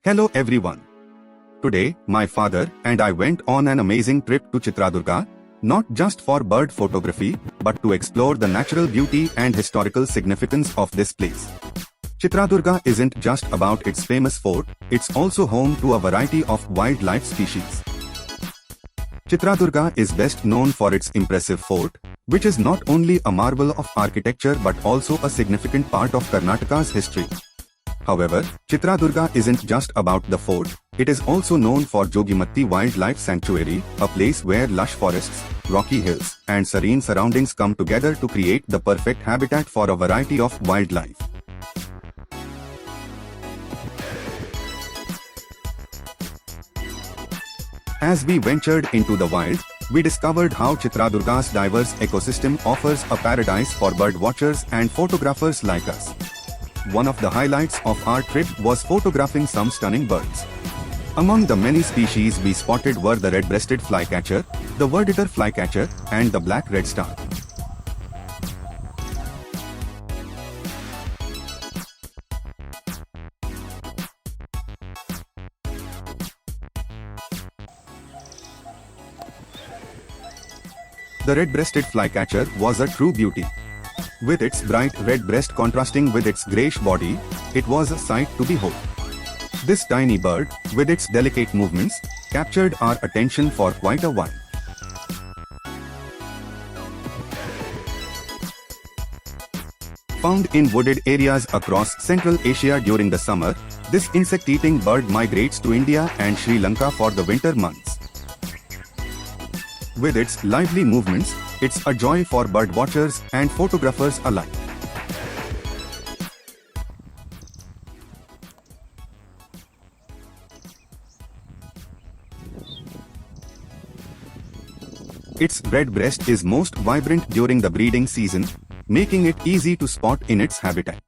Hello everyone. Today, my father and I went on an amazing trip to Chitradurga, not just for bird photography, but to explore the natural beauty and historical significance of this place. Chitradurga isn't just about its famous fort, it's also home to a variety of wildlife species. Chitradurga is best known for its impressive fort, which is not only a marvel of architecture but also a significant part of Karnataka's history. However, Chitradurga isn't just about the fort, it is also known for Jogimatti Wildlife Sanctuary, a place where lush forests, rocky hills, and serene surroundings come together to create the perfect habitat for a variety of wildlife. As we ventured into the wild, we discovered how Chitradurga's diverse ecosystem offers a paradise for bird watchers and photographers like us. One of the highlights of our trip was photographing some stunning birds. Among the many species we spotted were the red-breasted flycatcher, the verditer flycatcher, and the black redstart. The red-breasted flycatcher was a true beauty. With its bright red breast contrasting with its greyish body, it was a sight to behold. This tiny bird, with its delicate movements, captured our attention for quite a while. Found in wooded areas across Central Asia during the summer, this insect-eating bird migrates to India and Sri Lanka for the winter months. With its lively movements, it's a joy for bird watchers and photographers alike. Its red breast is most vibrant during the breeding season, making it easy to spot in its habitat.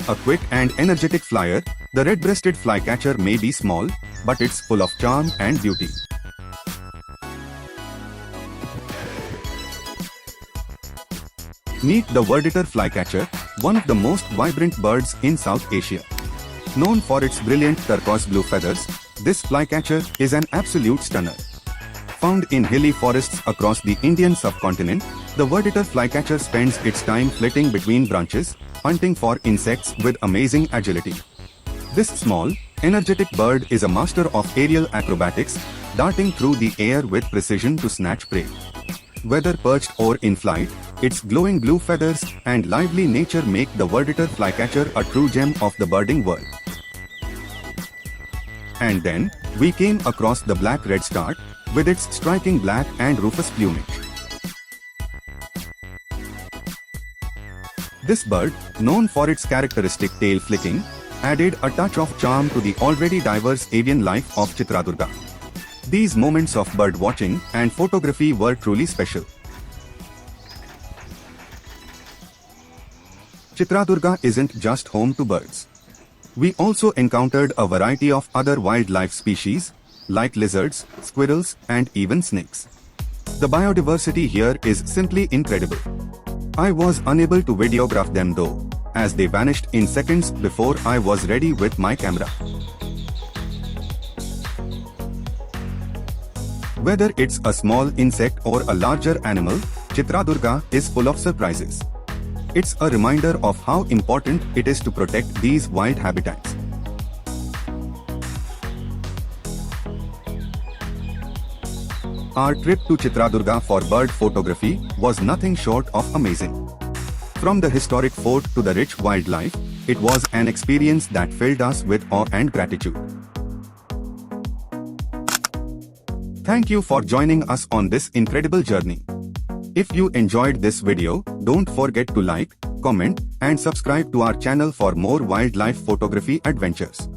A quick and energetic flyer, the red-breasted flycatcher may be small, but it's full of charm and beauty. Meet the verditer flycatcher, one of the most vibrant birds in South Asia. Known for its brilliant turquoise blue feathers, this flycatcher is an absolute stunner. Found in hilly forests across the Indian subcontinent, the verditer flycatcher spends its time flitting between branches, hunting for insects with amazing agility. This small, energetic bird is a master of aerial acrobatics, darting through the air with precision to snatch prey. Whether perched or in flight, its glowing blue feathers and lively nature make the verditer flycatcher a true gem of the birding world. And then, we came across the black redstart, with its striking black and rufous plumage. This bird, known for its characteristic tail flicking, added a touch of charm to the already diverse avian life of Chitradurga. These moments of bird watching and photography were truly special. Chitradurga isn't just home to birds. We also encountered a variety of other wildlife species, like lizards, squirrels, and even snakes. The biodiversity here is simply incredible. I was unable to videograph them though, as they vanished in seconds before I was ready with my camera. Whether it's a small insect or a larger animal, Chitradurga is full of surprises. It's a reminder of how important it is to protect these wild habitats. Our trip to Chitradurga for bird photography was nothing short of amazing. From the historic fort to the rich wildlife, it was an experience that filled us with awe and gratitude. Thank you for joining us on this incredible journey. If you enjoyed this video, don't forget to like, comment, and subscribe to our channel for more wildlife photography adventures.